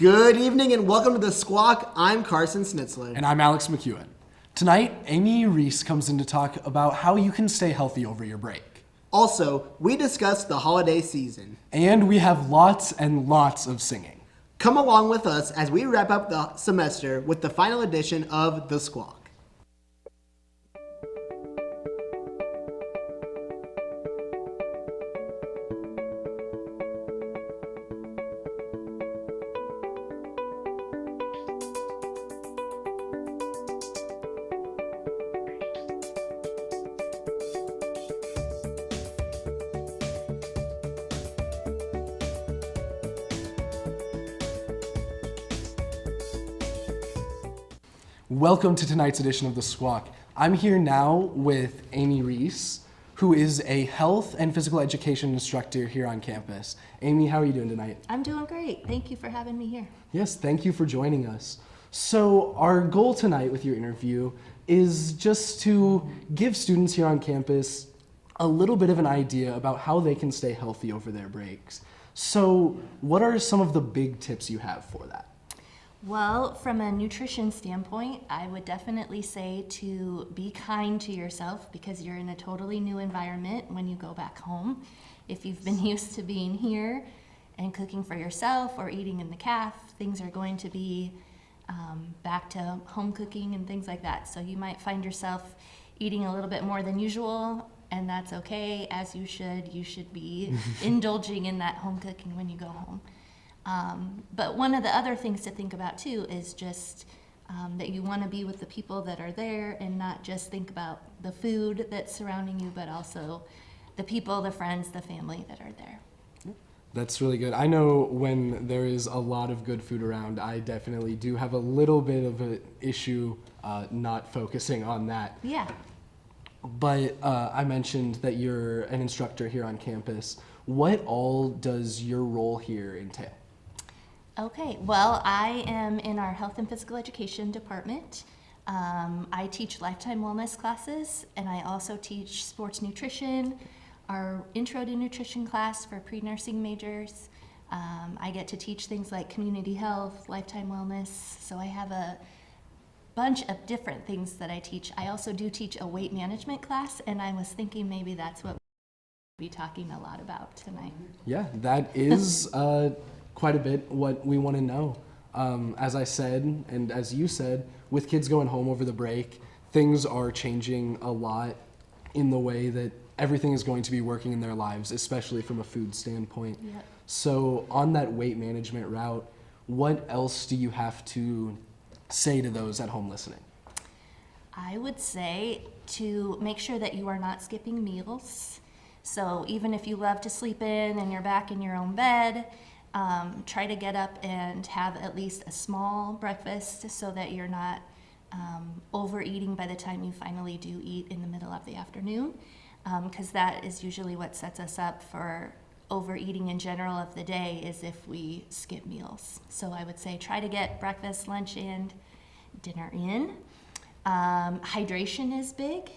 Good evening and welcome to the Squawk. I'm Carson Schnitzler. And I'm Alex McEwen. Tonight, Amy Ries comes in to talk about how you can stay healthy over your break. Also, we discuss the holiday season. And we have lots and lots of singing. Come along with us as we wrap up the semester with the final edition of The Squawk. Welcome to tonight's edition of The Squawk. I'm here now with Amy Ries, who is a health and physical education instructor here on campus. Amy, how are you doing tonight? I'm doing great. Thank you for having me here. Yes, thank you for joining us. So our goal tonight with your interview is just to give students here on campus a little bit of an idea about how they can stay healthy over their breaks. So what are some of the big tips you have for that? Well, from a nutrition standpoint, I would definitely say to be kind to yourself because you're in a totally new environment when you go back home. If you've been used to being here and cooking for yourself or eating in the caf, things are going to be back to home cooking and things like that. So you might find yourself eating a little bit more than usual, and that's okay, as you should. You should be indulging in that home cooking when you go home. But one of the other things to think about too is just that you want to be with the people that are there and not just think about the food that's surrounding you, but also the people, the friends, the family that are there. That's really good. I know when there is a lot of good food around, I definitely do have a little bit of an issue not focusing on that. Yeah. But I mentioned that you're an instructor here on campus. What all does your role here entail? Okay, well, I am in our health and physical education department. I teach lifetime wellness classes, and I also teach sports nutrition, our intro to nutrition class for pre-nursing majors. I get to teach things like community health, lifetime wellness, so I have a bunch of different things that I teach. I also do teach a weight management class, and I was thinking maybe that's what we'll be talking a lot about tonight. Yeah, that is quite a bit what we want to know. As I said, and as you said, with kids going home over the break, things are changing a lot in the way that everything is going to be working in their lives, especially from a food standpoint. Yep. So on that weight management route, what else do you have to say to those at home listening? I would say to make sure that you are not skipping meals. So even if you love to sleep in and you're back in your own bed, try to get up and have at least a small breakfast so that you're not overeating by the time you finally do eat in the middle of the afternoon, because that is usually what sets us up for overeating in general of the day is if we skip meals. So I would say try to get breakfast, lunch, and dinner in. Hydration is big,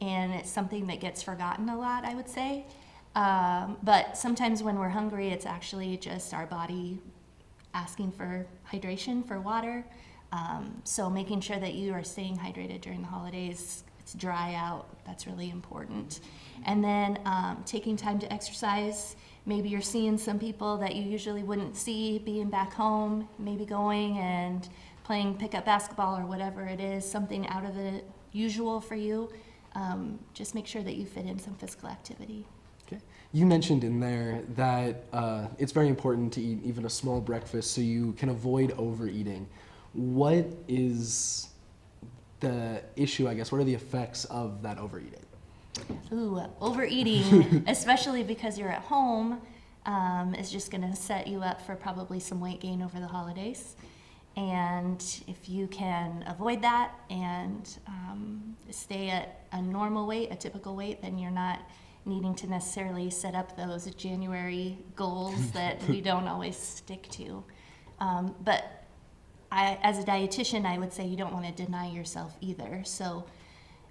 and it's something that gets forgotten a lot, I would say. But sometimes when we're hungry, it's actually just our body asking for hydration, for water. So making sure that you are staying hydrated during the holidays, it's dry out, that's really important. And then taking time to exercise. Maybe you're seeing some people that you usually wouldn't see being back home, maybe going and playing pickup basketball or whatever it is, something out of the usual for you. Just make sure that you fit in some physical activity. Okay. You mentioned in there that it's very important to eat even a small breakfast so you can avoid overeating. What is the issue, I guess? What are the effects of that overeating? Ooh, overeating, especially because you're at home, is just going to set you up for probably some weight gain over the holidays. And if you can avoid that and stay at a normal weight, a typical weight, then you're not needing to necessarily set up those January goals that we don't always stick to. But as a dietitian, I would say you don't want to deny yourself either. So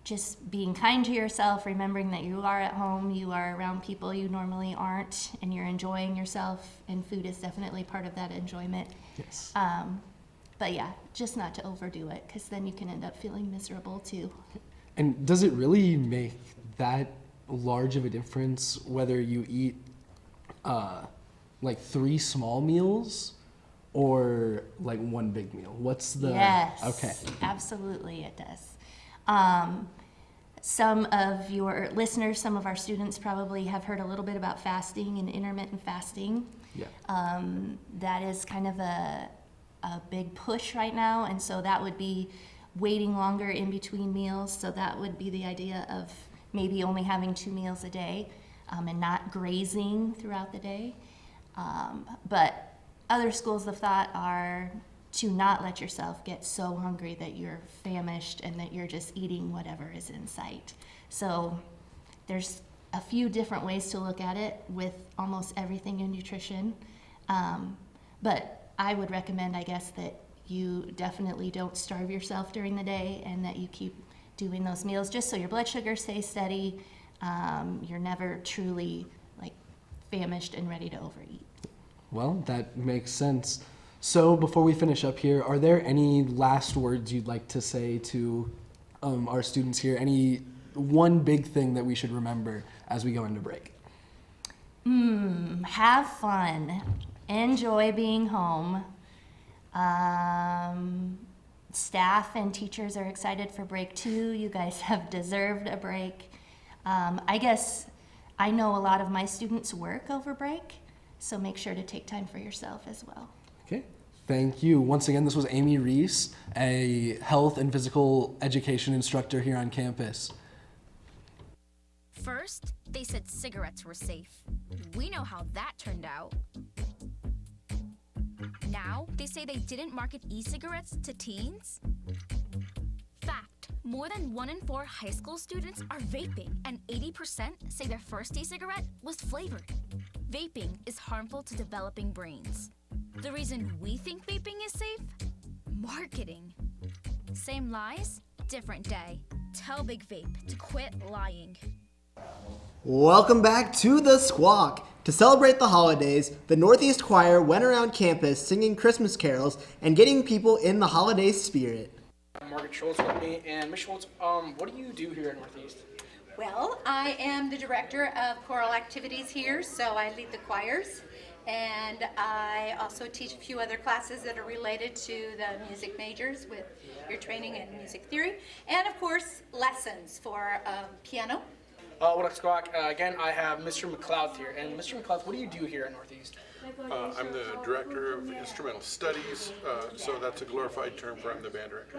just being kind to yourself, remembering that you are at home, you are around people you normally aren't, and you're enjoying yourself, and food is definitely part of that enjoyment. Yes. But yeah, just not to overdo it, because then you can end up feeling miserable too. And does it really make that large of a difference whether you eat like 3 small meals or like 1 big meal? What's the... Yes. Okay. Absolutely, it does. Some of your listeners, some of our students probably have heard a little bit about fasting and intermittent fasting. Yeah. That is kind of a big push right now, and so that would be waiting longer in between meals. So that would be the idea of maybe only having 2 meals a day, and not grazing throughout the day. But other schools of thought are to not let yourself get so hungry that you're famished and that you're just eating whatever is in sight. So there's a few different ways to look at it with almost everything in nutrition. But I would recommend, I guess, that you definitely don't starve yourself during the day and that you keep doing those meals just so your blood sugar stays steady. You're never truly like famished and ready to overeat. Well, that makes sense. So before we finish up here, are there any last words you'd like to say to our students here? Any one big thing that we should remember as we go into break? Have fun. Enjoy being home. Staff and teachers are excited for break too. You guys have deserved a break. I guess I know a lot of my students work over break, so make sure to take time for yourself as well. Okay, thank you. Once again, this was Amy Ries, a health and physical education instructor here on campus. First, they said cigarettes were safe. We know how that turned out. Now, they say they didn't market e-cigarettes to teens? Fact, more than 1 in 4 high school students are vaping, and 80% say their first e-cigarette was flavored. Vaping is harmful to developing brains. The reason we think vaping is safe? Marketing. Same lies, different day. Tell Big Vape to quit lying. Welcome back to the Squawk. To celebrate the holidays, the Northeast Choir went around campus singing Christmas carols and getting people in the holiday spirit. Margaret Schultz with me, and Ms. Schultz, what do you do here at Northeast? Well, I am the director of choral activities here, so I lead the choirs, and I also teach a few other classes that are related to the music majors with your training in music theory, and of course, lessons for piano. What up, Squawk? Again, I have Mr. McLeod here, and Mr. McLeod, what do you do here at Northeast? I'm the director of instrumental studies, so that's a glorified term for I'm the band director.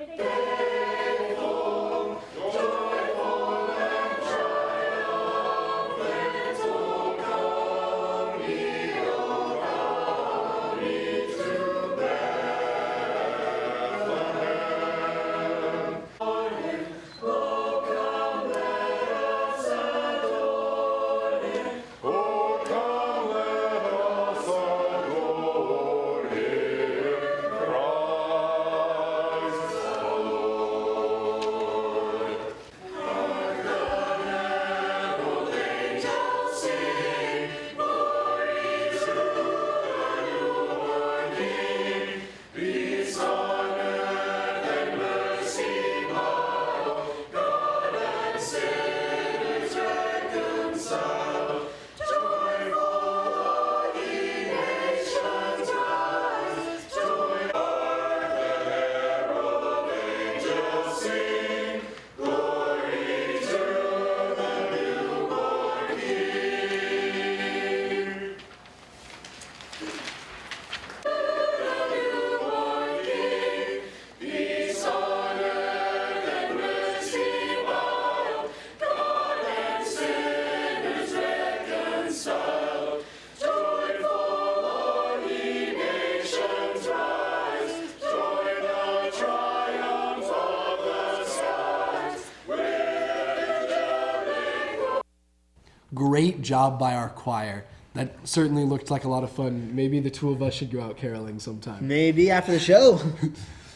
Great job by our choir. That certainly looked like a lot of fun. Maybe the 2 of us should go out caroling sometime. Maybe after the show.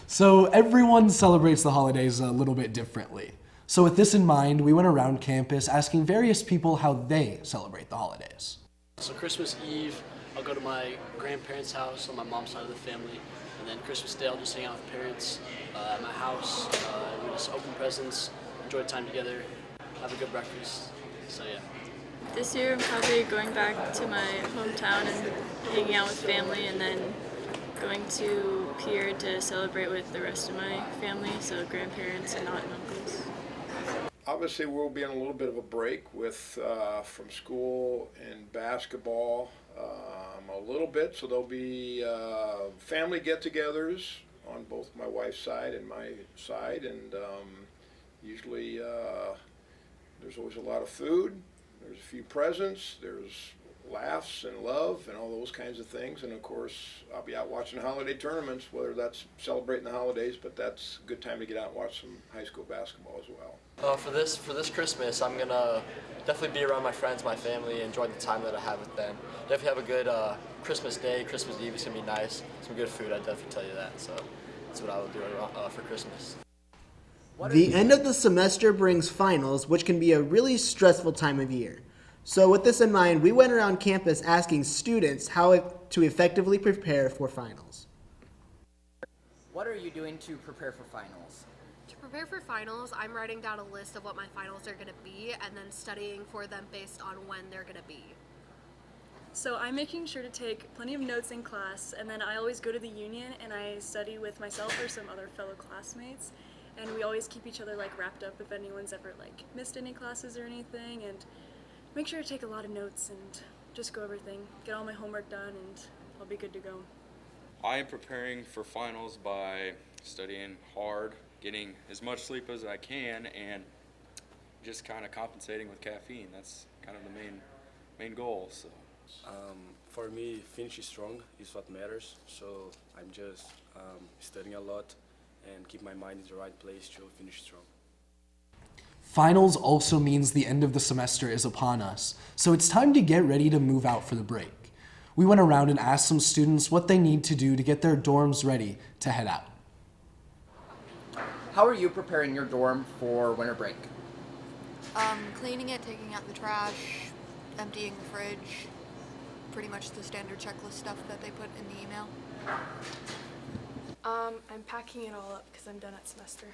So everyone celebrates the holidays a little bit differently. So with this in mind, we went around campus asking various people how they celebrate the holidays. So Christmas Eve, I'll go to my grandparents' house on my mom's side of the family, and then Christmas Day I'll just hang out with parents at my house, and we just open presents, enjoy time together, have a good breakfast. So yeah. This year I'm probably going back to my hometown and hanging out with family, and then going to Pier to celebrate with the rest of my family, so grandparents and aunt and uncles. Obviously, we'll be on a little bit of a break with from school and basketball a little bit, so there'll be family get-togethers on both my wife's side and my side, and usually there's always a lot of food, there's a few presents, there's laughs and love and all those kinds of things, and of course I'll be out watching holiday tournaments, whether that's celebrating the holidays, but that's a good time to get out and watch some high school basketball as well. For this Christmas, I'm gonna definitely be around my friends, my family, enjoy the time that I have with them. Definitely have a good Christmas Day, Christmas Eve. It's gonna be nice. Some good food. I definitely tell you that. So that's what I will do for Christmas. The end of the semester brings finals, which can be a really stressful time of year. So with this in mind, we went around campus asking students how to effectively prepare for finals. What are you doing to prepare for finals? To prepare for finals, I'm writing down a list of what my finals are going to be and then studying for them based on when they're going to be. So I'm making sure to take plenty of notes in class, and then I always go to the union and I study with myself or some other fellow classmates, and we always keep each other wrapped up if anyone's ever missed any classes or anything, and make sure to take a lot of notes and just go everything, get all my homework done, and I'll be good to go. I am preparing for finals by studying hard, getting as much sleep as I can, and just kind of compensating with caffeine. That's kind of the main goal. So, for me, finishing strong is what matters. So I'm just studying a lot and keep my mind in the right place to finish strong. Finals also means the end of the semester is upon us, so it's time to get ready to move out for the break. We went around and asked some students what they need to do to get their dorms ready to head out. How are you preparing your dorm for winter break? Cleaning it, taking out the trash, emptying the fridge, pretty much the standard checklist stuff that they put in the email. I'm packing it all up because I'm done at semester.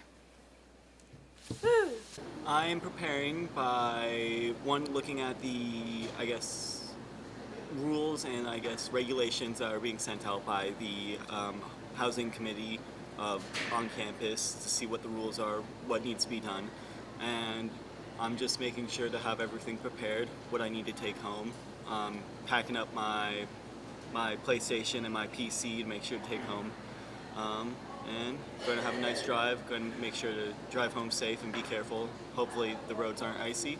I'm preparing by looking at the rules and regulations that are being sent out by the housing committee on campus to see what the rules are, what needs to be done, and I'm just making sure to have everything prepared, what I need to take home, packing up my PlayStation and my PC to make sure to take home. And going to have a nice drive, going to make sure to drive home safe and be careful. Hopefully the roads aren't icy.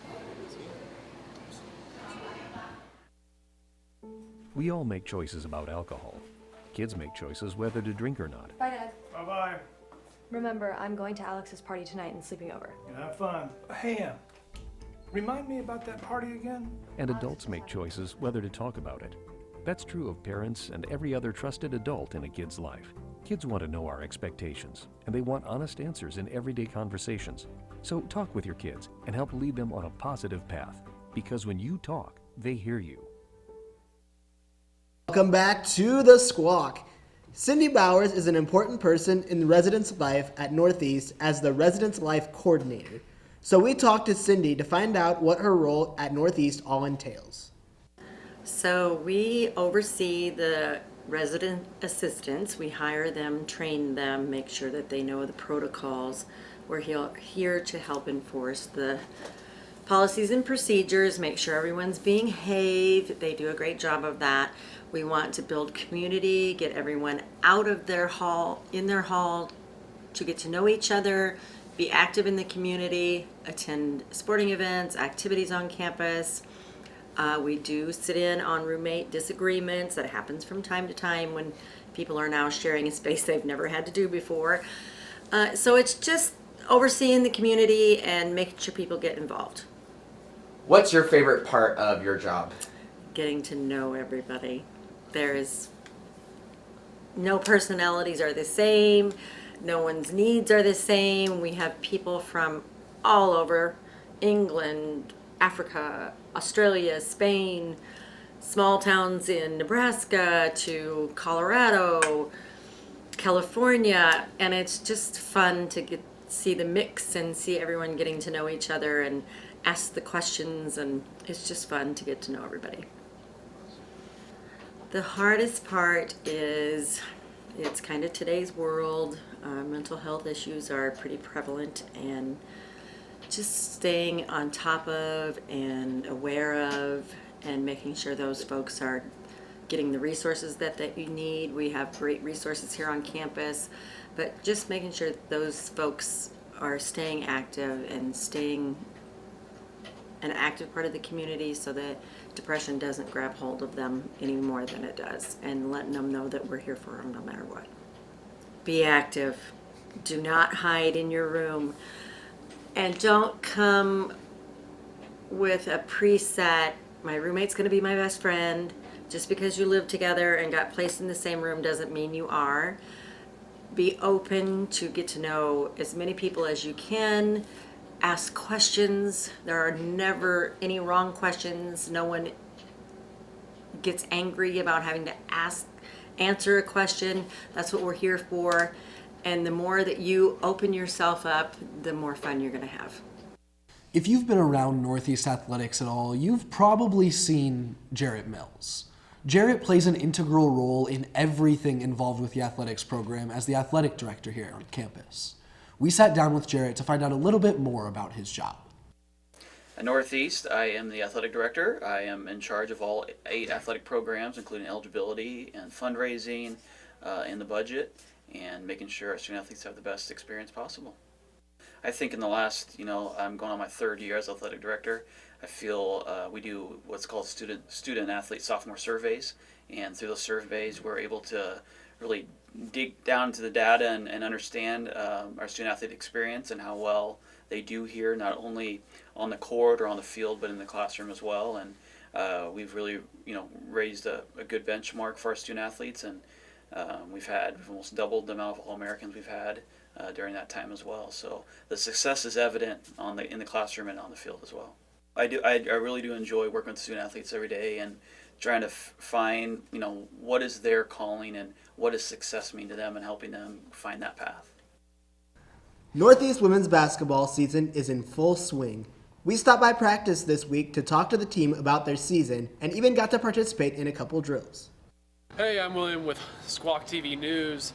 We all make choices about alcohol. Kids make choices whether to drink or not. Bye, Dad. Bye-bye. Remember, I'm going to Alex's party tonight and sleeping over. Have fun. Hey, remind me about that party again? And adults make choices whether to talk about it. That's true of parents and every other trusted adult in a kid's life. Kids want to know our expectations, and they want honest answers in everyday conversations. So talk with your kids and help lead them on a positive path, because when you talk, they hear you. Welcome back to the Squawk. Cindy Bowers is an important person in the residence life at Northeast as the residence life coordinator. So we talked to Cindy to find out what her role at Northeast all entails. So we oversee the resident assistants. We hire them, train them, make sure that they know the protocols. We're here to help enforce the policies and procedures, make sure everyone's behaved. They do a great job of that. We want to build community, get everyone out of their hall, in their hall, to get to know each other, be active in the community, attend sporting events, activities on campus. We do sit in on roommate disagreements. That happens from time to time when people are now sharing a space they've never had to do before. So it's just overseeing the community and making sure people get involved. What's your favorite part of your job? Getting to know everybody. No personalities are the same. No one's needs are the same. We have people from all over England, Africa, Australia, Spain, small towns in Nebraska to Colorado, California, and it's just fun to see the mix and see everyone getting to know each other and ask the questions, and it's just fun to get to know everybody. The hardest part is it's kind of today's world. Mental health issues are pretty prevalent, and just staying on top of and aware of and making sure those folks are getting the resources that you need. We have great resources here on campus, but just making sure that those folks are staying active and staying an active part of the community so that depression doesn't grab hold of them any more than it does, and letting them know that we're here for them no matter what. Be active. Do not hide in your room. And don't come with a preset, my roommate's gonna be my best friend. Just because you live together and got placed in the same room doesn't mean you are. Be open to get to know as many people as you can. Ask questions. There are never any wrong questions. No one gets angry about having to answer a question. That's what we're here for. And the more that you open yourself up, the more fun you're gonna have. If you've been around Northeast Athletics at all, you've probably seen Jarrett Mills. Jarrett plays an integral role in everything involved with the athletics program as the athletic director here on campus. We sat down with Jarrett to find out a little bit more about his job. At Northeast, I am the athletic director. I am in charge of all 8 athletic programs, including eligibility and fundraising and the budget, and making sure our student athletes have the best experience possible. I think in the last, I'm going on my 3rd year as athletic director. I feel we do what's called student athlete sophomore surveys, and through those surveys we're able to really dig down into the data and understand our student athlete experience and how well they do here, not only on the court or on the field, but in the classroom as well. And we've really, raised a good benchmark for our student athletes, and we've almost doubled the amount of All-Americans we've had during that time as well. So the success is evident in the classroom and on the field as well. I really do enjoy working with student athletes every day and trying to find, what is their calling and what does success mean to them, and helping them find that path. Northeast women's basketball season is in full swing. We stopped by practice this week to talk to the team about their season and even got to participate in a couple drills. Hey, I'm William with Squawk TV News.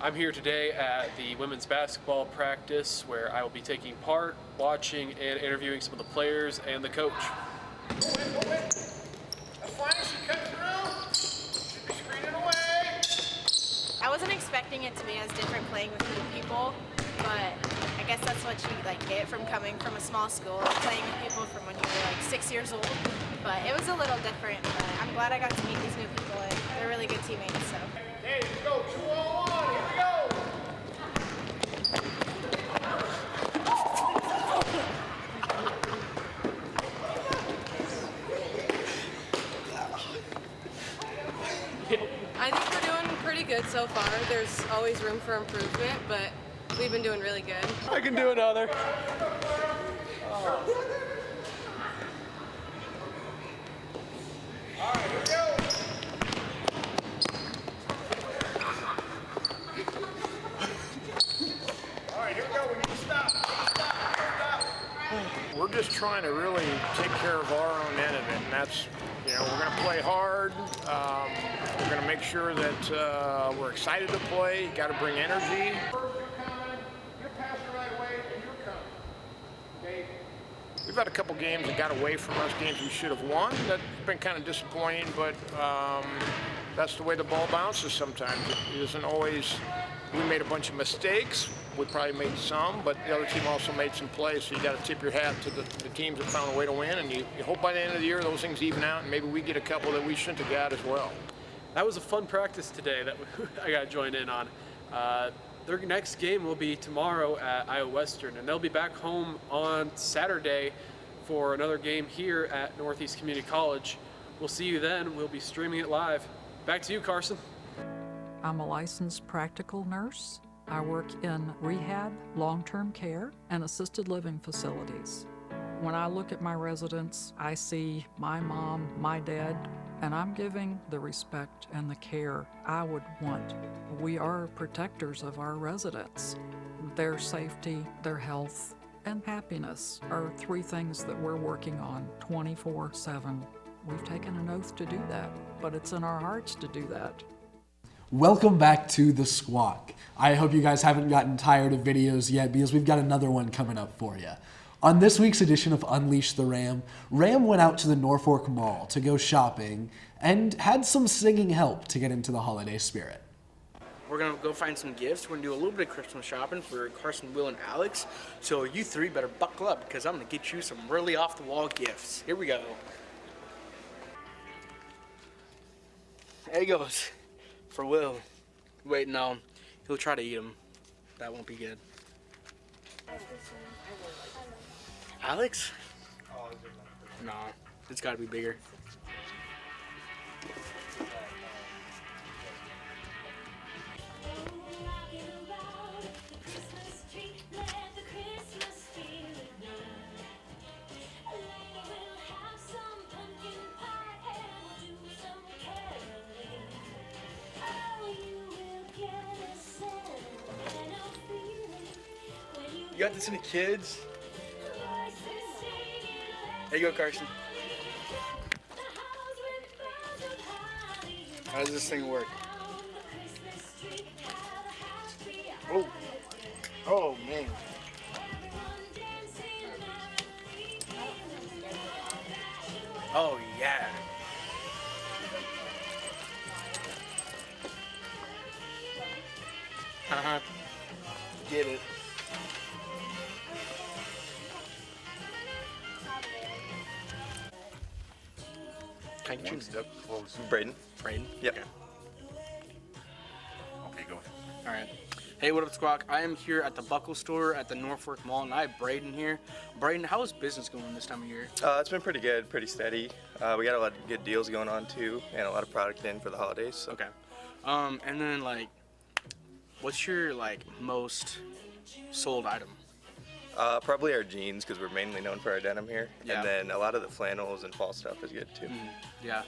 I'm here today at the women's basketball practice where I will be taking part, watching, and interviewing some of the players and the coach. I wasn't expecting it to be as different playing with new people, but I guess that's what you get from coming from a small school, playing with people from when you were 6 years old. But it was a little different, but I'm glad I got to meet these new people, and they're really good teammates. So. Hey, here we go, 2-on-1, here we go! I think we're doing pretty good so far. There's always room for improvement, but we've been doing really good. I can do another. All right, here we go. All right, here we go. We need to stop. We're just trying to really take care of our own end of it, and that's, we're going to play hard. We're going to make sure that we're excited to play. Got to bring energy. We've had a couple games that got away from us, games we should have won. That's been kind of disappointing, but that's the way the ball bounces sometimes. It isn't always, we made a bunch of mistakes. We probably made some, but the other team also made some plays, so you got to tip your hat to the teams that found a way to win, and you hope by the end of the year those things even out, and maybe we get a couple that we shouldn't have got as well. That was a fun practice today that I got joined in on. Their next game will be tomorrow at Iowa Western, and they'll be back home on Saturday for another game here at Northeast Community College. We'll see you then. We'll be streaming it live. Back to you, Carson. I'm a licensed practical nurse. I work in rehab, long-term care, and assisted living facilities. When I look at my residents, I see my mom, my dad, and I'm giving the respect and the care I would want. We are protectors of our residents. Their safety, their health, and happiness are three things that we're working on 24/7. We've taken an oath to do that, but it's in our hearts to do that. Welcome back to the Squawk. I hope you guys haven't gotten tired of videos yet because we've got another one coming up for you. On this week's edition of Unleash the Ram, Ram went out to the Norfolk Mall to go shopping and had some singing help to get into the holiday spirit. We're gonna go find some gifts. We're gonna do a little bit of Christmas shopping for Carson, Will, and Alex. So you three better buckle up because I'm gonna get you some really off-the-wall gifts. Here we go. There he goes. For Will. Wait, no. He'll try to eat them. That won't be good. Alex? No, it's gotta be bigger. You got this in the kids? There you go, Carson. How does this thing work? Oh. Oh, man. Oh, yeah. Uh-huh. Get it. Can I choose? Braden. Braden? Yep. Okay, go ahead. All right. Hey, what up, Squawk? I am here at the Buckle Store at the Norfolk Mall, and I have Braden here. Braden, how is business going this time of year? It's been pretty good, pretty steady. We got a lot of good deals going on too, and a lot of product in for the holidays. So. Okay. And then what's your most sold item? Probably our jeans, because we're mainly known for our denim here. Yeah. And then a lot of the flannels and fall stuff is good too. Yeah.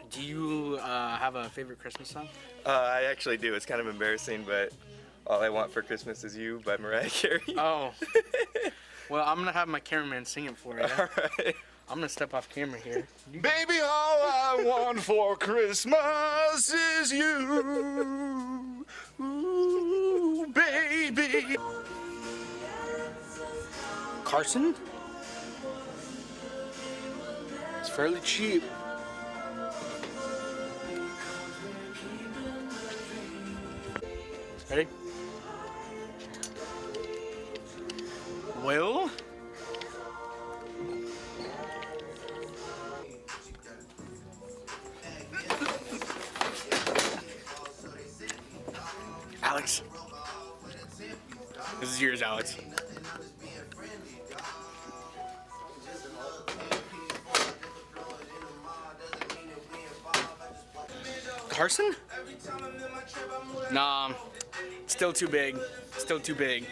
Do you have a favorite Christmas song? I actually do. It's kind of embarrassing, but All I Want for Christmas Is You by Mariah Carey. Oh. Well, I'm going to have my cameraman sing it for you. All right. I'm going to step off camera here. Baby, all I want for Christmas is you. Ooh, baby. Carson? It's fairly cheap. Ready? Will? Alex. This is yours, Alex. Carson? Nah, still too big. Still too big.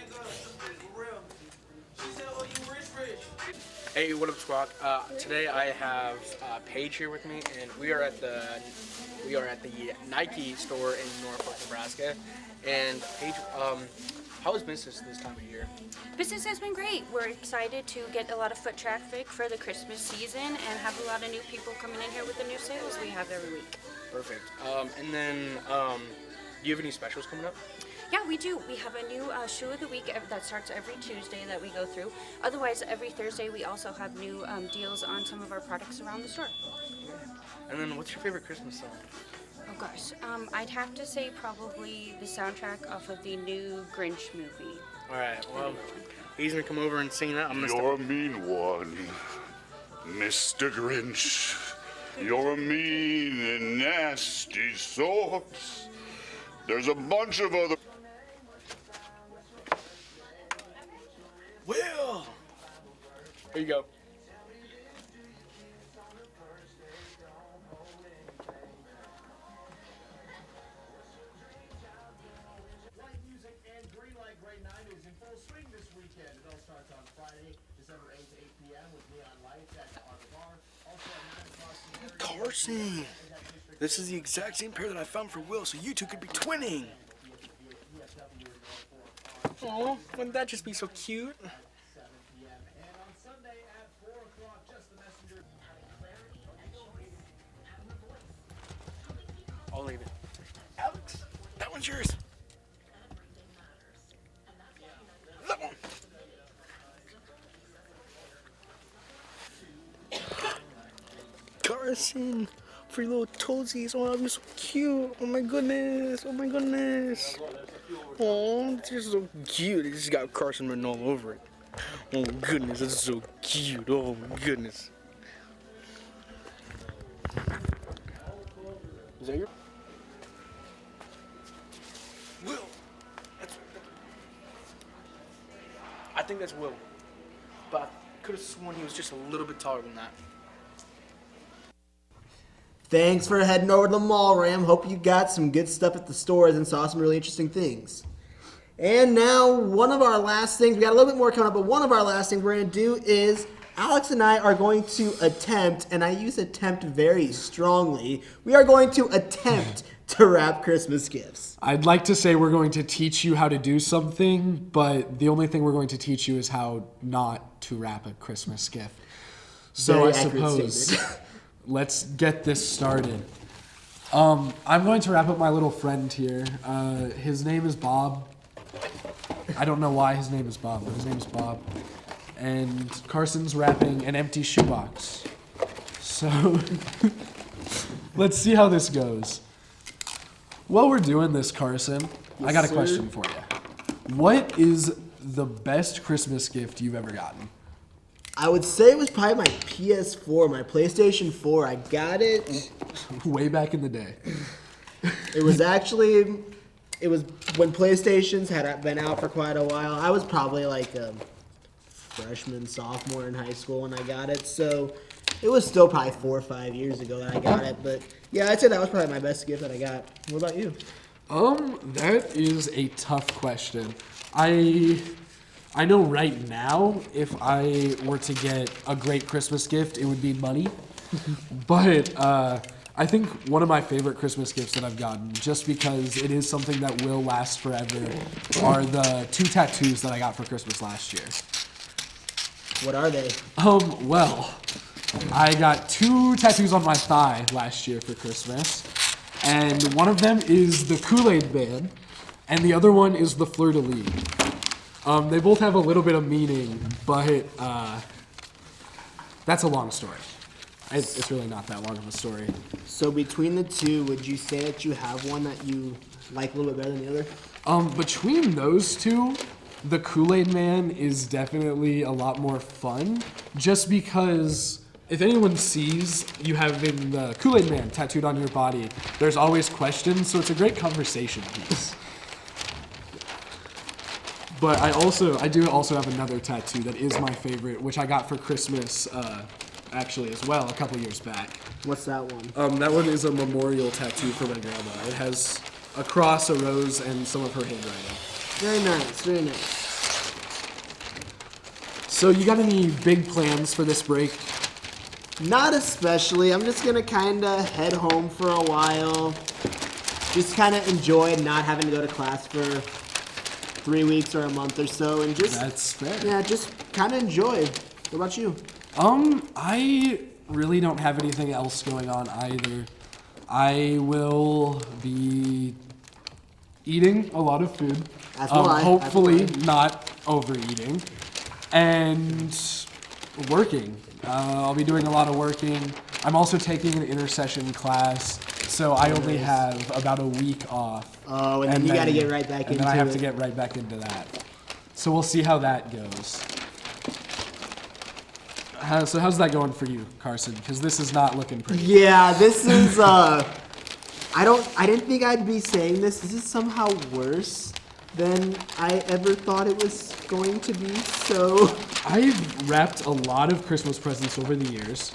Hey, what up, Squawk? Today I have Paige here with me, and we are at the Nike store in Norfolk, Nebraska. And Paige, how is business this time of year? Business has been great. We're excited to get a lot of foot traffic for the Christmas season and have a lot of new people coming in here with the new sales we have every week. Perfect. And then, do you have any specials coming up? Yeah, we do. We have a new shoe of the week that starts every Tuesday that we go through. Otherwise, every Thursday we also have new deals on some of our products around the store. And then, what's your favorite Christmas song? Oh gosh, I'd have to say probably the soundtrack off of the new Grinch movie. All right. Well, he's gonna come over and sing that. I'm gonna You're a mean one, Mr. Grinch. You're a mean and nasty sort. There's a bunch of other... Will! Here you go. starts on Friday, December 8th to 8 p.m. with Neon Lights at the Art Bar. Also at 9 o'clock. Carson, this is the exact same pair that I found for Will, so you two could be twinning. Aw, wouldn't that just be so cute? I'll leave it. Alex, that one's yours. That one. Carson, for your little toesies. Oh, you're so cute. Oh my goodness. Oh my goodness. Oh, this is so cute. It just got Carson written all over it. Oh goodness, this is so cute. Oh goodness. Is that your? Will. I think that's Will. But I could have sworn he was just a little bit taller than that. Thanks for heading over to the mall, Ram. Hope you got some good stuff at the stores and saw some really interesting things. And now, one of our last things, we got a little bit more coming up, but one of our last things we're going to do is Alex and I are going to attempt, and I use attempt very strongly, we are going to attempt to wrap Christmas gifts. I'd like to say we're going to teach you how to do something, but the only thing we're going to teach you is how not to wrap a Christmas gift. So Very I accurate suppose statement. let's get this started. I'm going to wrap up my little friend here. His name is Bob. I don't know why his name is Bob, but his name is Bob. And Carson's wrapping an empty shoebox. So let's see how this goes. While we're doing this, Carson, I got a question for you. What is the best Christmas gift you've ever gotten? I would say it was probably my PS4, my PlayStation 4. I got it way back in the day. It was when PlayStations had been out for quite a while. I was probably like a freshman, sophomore in high school when I got it. So it was still probably 4 or 5 years ago that I got it. But yeah, I'd say that was probably my best gift that I got. What about you? That is a tough question. I know right now, if I were to get a great Christmas gift, it would be money. But I think one of my favorite Christmas gifts that I've gotten, just because it is something that will last forever, are the 2 tattoos that I got for Christmas last year. What are they? Well, I got 2 tattoos on my thigh last year for Christmas. And one of them is the Kool-Aid Man, and the other one is the fleur-de-lis. They both have a little bit of meaning, but that's a long story. It's really not that long of a story. So between the two, would you say that you have one that you like a little bit better than the other? Between those two, the Kool-Aid Man is definitely a lot more fun, just because if anyone sees you having the Kool-Aid Man tattooed on your body, there's always questions, so it's a great conversation piece. But I do also have another tattoo that is my favorite, which I got for Christmas, actually as well, a couple years back. What's that one? That one is a memorial tattoo for my grandma. It has a cross, a rose, and some of her handwriting. Very nice, very nice. So you got any big plans for this break? Not especially. I'm just gonna kinda head home for a while. Just kinda enjoy not having to go to class for 3 weeks or a month or so, and just that's fair. Yeah, just kind of enjoy. What about you? I really don't have anything else going on either. I will be eating a lot of food. As will I. Hopefully not overeating, and working. I'll be doing a lot of working. I'm also taking an intercession class, so I only have about a week off. Oh, and then you got to get right back into it. And then I have to get right back into that. So we'll see how that goes. So how's that going for you, Carson? Because this is not looking pretty. Yeah, this is. I didn't think I'd be saying this. This is somehow worse than I ever thought it was going to be. So I've wrapped a lot of Christmas presents over the years,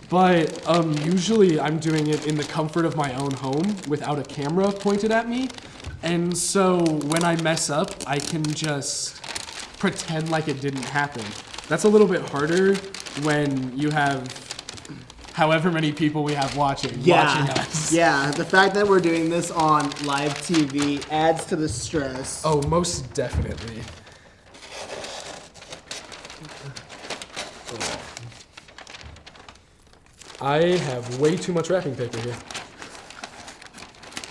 but usually I'm doing it in the comfort of my own home without a camera pointed at me. And so when I mess up, I can just pretend like it didn't happen. That's a little bit harder when you have however many people we have watching us. Yeah, the fact that we're doing this on live TV adds to the stress. Oh, most definitely. I have way too much wrapping paper here.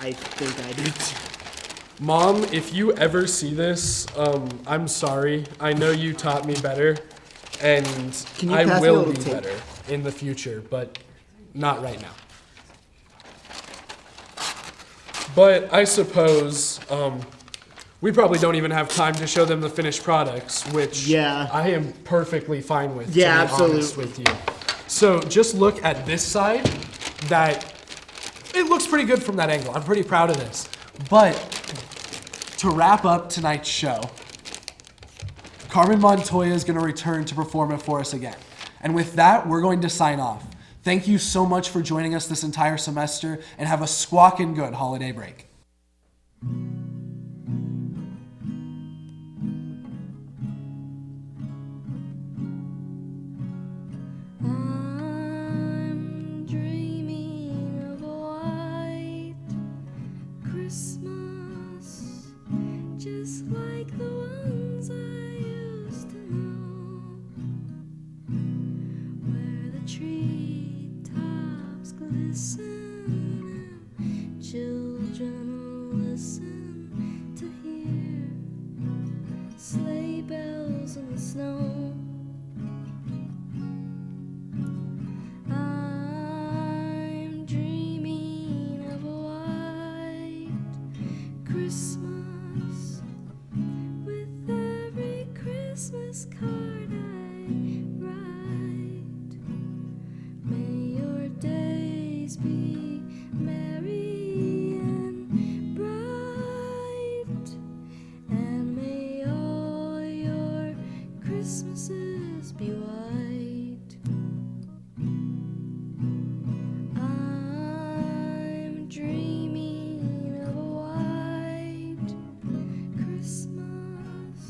I think I do too. Mom, if you ever see this, I'm sorry. I know you taught me better, and I will be better in the future, but not right now. But I suppose we probably don't even have time to show them the finished products, which I am perfectly fine with, to be honest with you. So just look at this side. That it looks pretty good from that angle. I'm pretty proud of this. But to wrap up tonight's show, Carmen Montoya is going to return to perform it for us again. And with that, we're going to sign off. Thank you so much for joining us this entire semester, and have a squawking good holiday break. I'm dreaming of a white Christmas, just like the ones I used to know, where the treetops glisten and children listen to hear sleigh bells in the snow. I'm dreaming of a white Christmas, with every Christmas card I write. May your days be merry and bright, and may all your Christmases be white. I'm dreaming of a white Christmas,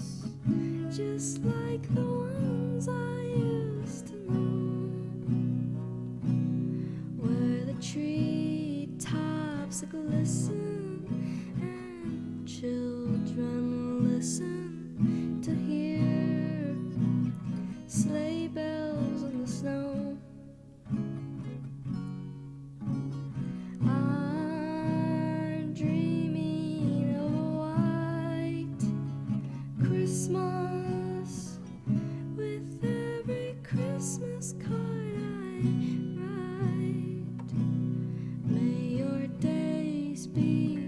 just like the ones I used to know, where the treetops glisten and children listen to hear sleigh bells in the snow. I'm dreaming of a white Christmas, with every Christmas card I write. May your days be